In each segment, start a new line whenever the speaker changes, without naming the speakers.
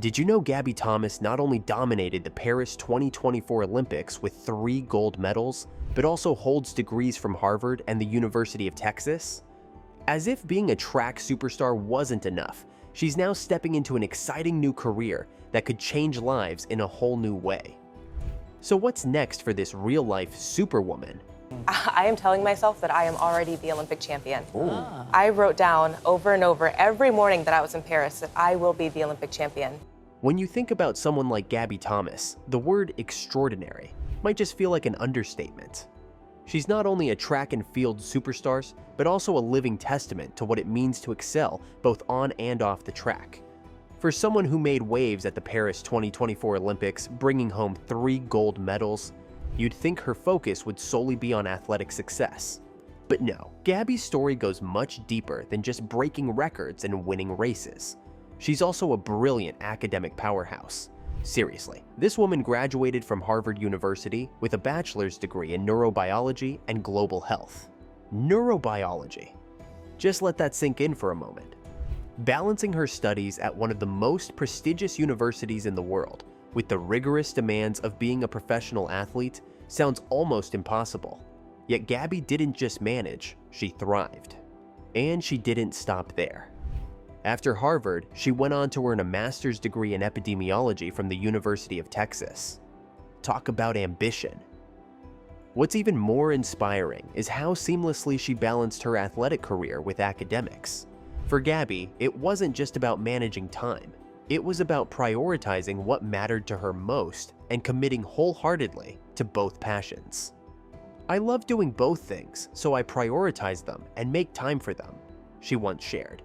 Did you know Gabby Thomas not only dominated the Paris 2024 Olympics with 3 gold medals, but also holds degrees from Harvard and the University of Texas? As if being a track superstar wasn't enough, she's now stepping into an exciting new career that could change lives in a whole new way. So what's next for this real-life Superwoman?
I am telling myself that I am already the Olympic champion.
Ooh.
I wrote down over and over every morning that I was in Paris that I will be the Olympic champion.
When you think about someone like Gabby Thomas, the word extraordinary might just feel like an understatement. She's not only a track and field superstar, but also a living testament to what it means to excel both on and off the track. For someone who made waves at the Paris 2024 Olympics, bringing home 3 gold medals, you'd think her focus would solely be on athletic success. But no, Gabby's story goes much deeper than just breaking records and winning races. She's also a brilliant academic powerhouse. Seriously, this woman graduated from Harvard University with a bachelor's degree in neurobiology and global health. Neurobiology. Just let that sink in for a moment. Balancing her studies at one of the most prestigious universities in the world with the rigorous demands of being a professional athlete sounds almost impossible. Yet Gabby didn't just manage, she thrived. And she didn't stop there. After Harvard, she went on to earn a master's degree in epidemiology from the University of Texas. Talk about ambition. What's even more inspiring is how seamlessly she balanced her athletic career with academics. For Gabby, it wasn't just about managing time. It was about prioritizing what mattered to her most and committing wholeheartedly to both passions. "I love doing both things, so I prioritize them and make time for them," she once shared.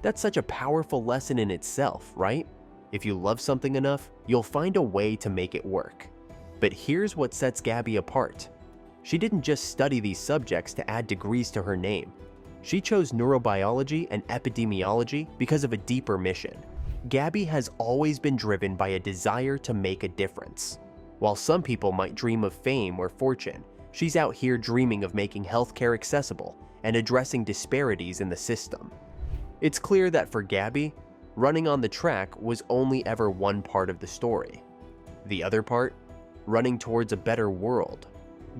That's such a powerful lesson in itself, right? If you love something enough, you'll find a way to make it work. But here's what sets Gabby apart. She didn't just study these subjects to add degrees to her name. She chose neurobiology and epidemiology because of a deeper mission. Gabby has always been driven by a desire to make a difference. While some people might dream of fame or fortune, she's out here dreaming of making healthcare accessible and addressing disparities in the system. It's clear that for Gabby, running on the track was only ever one part of the story. The other part? Running towards a better world.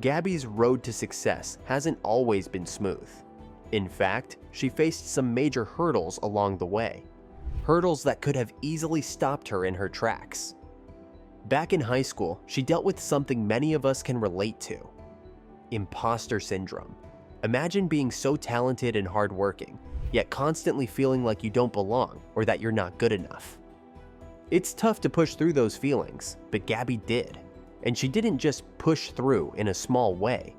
Gabby's road to success hasn't always been smooth. In fact, she faced some major hurdles along the way. Hurdles that could have easily stopped her in her tracks. Back in high school, she dealt with something many of us can relate to. Imposter syndrome. Imagine being so talented and hardworking, yet constantly feeling like you don't belong or that you're not good enough. It's tough to push through those feelings, but Gabby did. And she didn't just push through in a small way.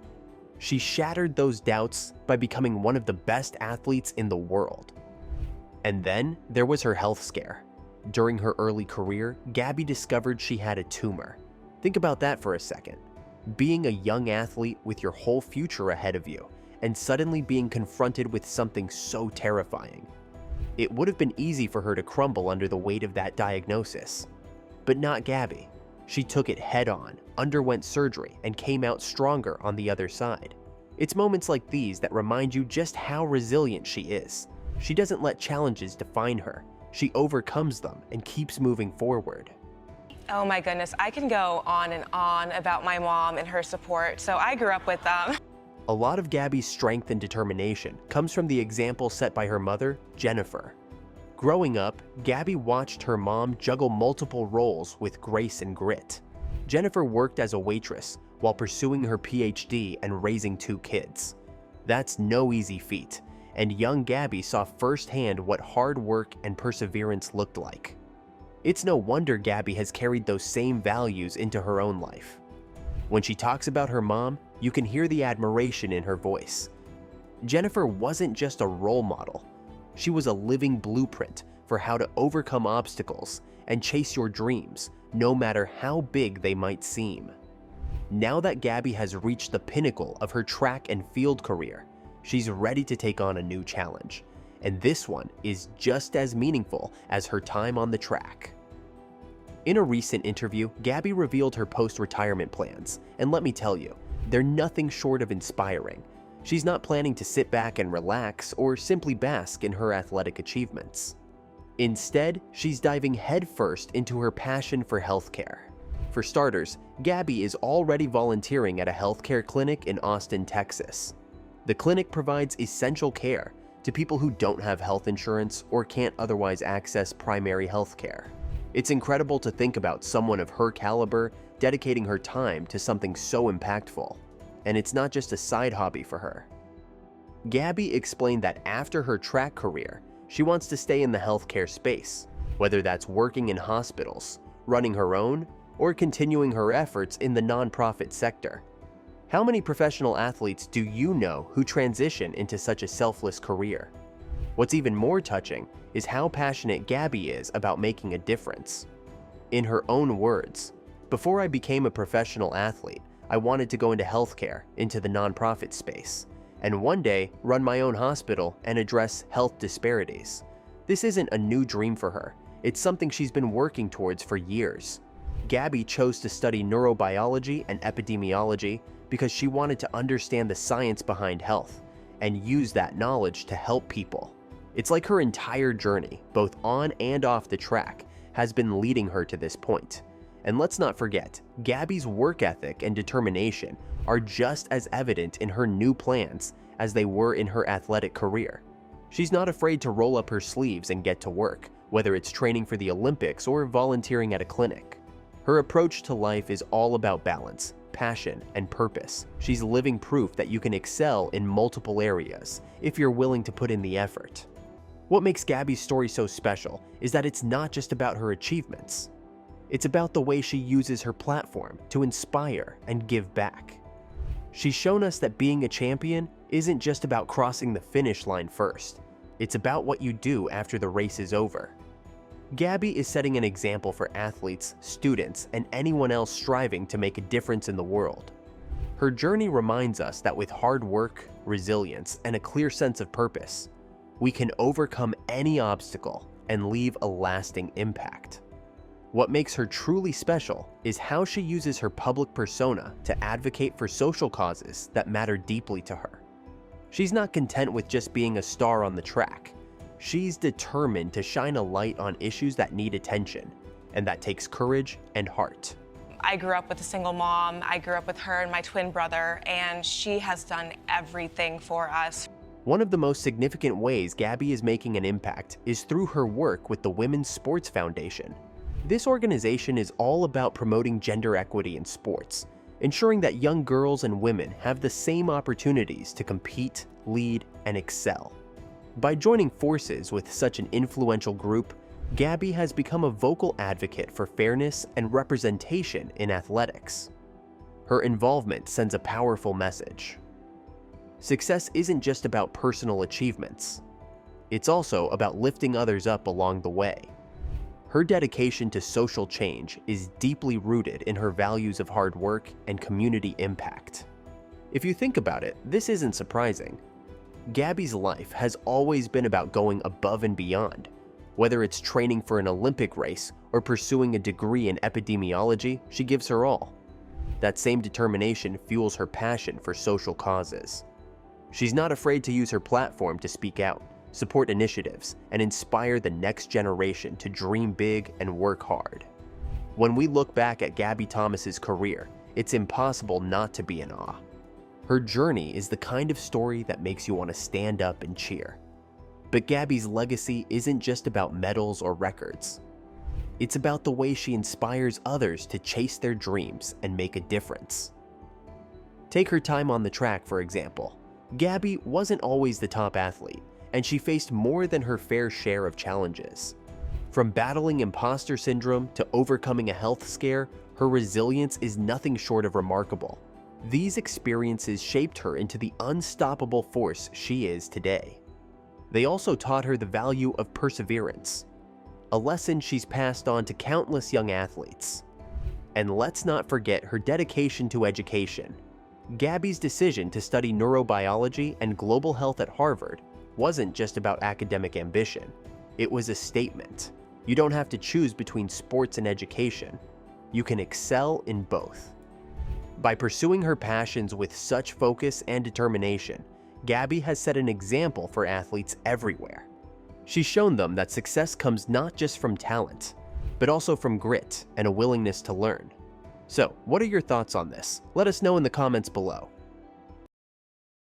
She shattered those doubts by becoming one of the best athletes in the world. And then there was her health scare. During her early career, Gabby discovered she had a tumor. Think about that for a second. Being a young athlete with your whole future ahead of you, and suddenly being confronted with something so terrifying. It would have been easy for her to crumble under the weight of that diagnosis. But not Gabby. She took it head on, underwent surgery, and came out stronger on the other side. It's moments like these that remind you just how resilient she is. She doesn't let challenges define her. She overcomes them and keeps moving forward.
Oh my goodness, I can go on and on about my mom and her support. So I grew up with them.
A lot of Gabby's strength and determination comes from the example set by her mother, Jennifer. Growing up, Gabby watched her mom juggle multiple roles with grace and grit. Jennifer worked as a waitress while pursuing her PhD and raising 2 kids. That's no easy feat, and young Gabby saw firsthand what hard work and perseverance looked like. It's no wonder Gabby has carried those same values into her own life. When she talks about her mom, you can hear the admiration in her voice. Jennifer wasn't just a role model. She was a living blueprint for how to overcome obstacles and chase your dreams, no matter how big they might seem. Now that Gabby has reached the pinnacle of her track and field career, she's ready to take on a new challenge. And this one is just as meaningful as her time on the track. In a recent interview, Gabby revealed her post-retirement plans, and let me tell you, they're nothing short of inspiring. She's not planning to sit back and relax or simply bask in her athletic achievements. Instead, she's diving headfirst into her passion for healthcare. For starters, Gabby is already volunteering at a healthcare clinic in Austin, Texas. The clinic provides essential care to people who don't have health insurance or can't otherwise access primary healthcare. It's incredible to think about someone of her caliber dedicating her time to something so impactful. And it's not just a side hobby for her. Gabby explained that after her track career, she wants to stay in the healthcare space, whether that's working in hospitals, running her own, or continuing her efforts in the nonprofit sector. How many professional athletes do you know who transition into such a selfless career? What's even more touching is how passionate Gabby is about making a difference. In her own words, "Before I became a professional athlete, I wanted to go into healthcare, into the nonprofit space, and one day run my own hospital and address health disparities." This isn't a new dream for her. It's something she's been working towards for years. Gabby chose to study neurobiology and epidemiology because she wanted to understand the science behind health and use that knowledge to help people. It's like her entire journey, both on and off the track, has been leading her to this point. And let's not forget, Gabby's work ethic and determination are just as evident in her new plans as they were in her athletic career. She's not afraid to roll up her sleeves and get to work, whether it's training for the Olympics or volunteering at a clinic. Her approach to life is all about balance, passion, and purpose. She's living proof that you can excel in multiple areas if you're willing to put in the effort. What makes Gabby's story so special is that it's not just about her achievements. It's about the way she uses her platform to inspire and give back. She's shown us that being a champion isn't just about crossing the finish line first. It's about what you do after the race is over. Gabby is setting an example for athletes, students, and anyone else striving to make a difference in the world. Her journey reminds us that with hard work, resilience, and a clear sense of purpose, we can overcome any obstacle and leave a lasting impact. What makes her truly special is how she uses her public persona to advocate for social causes that matter deeply to her. She's not content with just being a star on the track. She's determined to shine a light on issues that need attention, and that takes courage and heart.
I grew up with a single mom. I grew up with her and my twin brother, and she has done everything for us.
One of the most significant ways Gabby is making an impact is through her work with the Women's Sports Foundation. This organization is all about promoting gender equity in sports, ensuring that young girls and women have the same opportunities to compete, lead, and excel. By joining forces with such an influential group, Gabby has become a vocal advocate for fairness and representation in athletics. Her involvement sends a powerful message. Success isn't just about personal achievements. It's also about lifting others up along the way. Her dedication to social change is deeply rooted in her values of hard work and community impact. If you think about it, this isn't surprising. Gabby's life has always been about going above and beyond. Whether it's training for an Olympic race or pursuing a degree in epidemiology, she gives her all. That same determination fuels her passion for social causes. She's not afraid to use her platform to speak out, support initiatives, and inspire the next generation to dream big and work hard. When we look back at Gabby Thomas's career, it's impossible not to be in awe. Her journey is the kind of story that makes you want to stand up and cheer. But Gabby's legacy isn't just about medals or records. It's about the way she inspires others to chase their dreams and make a difference. Take her time on the track, for example. Gabby wasn't always the top athlete, and she faced more than her fair share of challenges. From battling imposter syndrome to overcoming a health scare, her resilience is nothing short of remarkable. These experiences shaped her into the unstoppable force she is today. They also taught her the value of perseverance, a lesson she's passed on to countless young athletes. And let's not forget her dedication to education. Gabby's decision to study neurobiology and global health at Harvard wasn't just about academic ambition. It was a statement. You don't have to choose between sports and education. You can excel in both. By pursuing her passions with such focus and determination, Gabby has set an example for athletes everywhere. She's shown them that success comes not just from talent, but also from grit and a willingness to learn. So, what are your thoughts on this? Let us know in the comments below.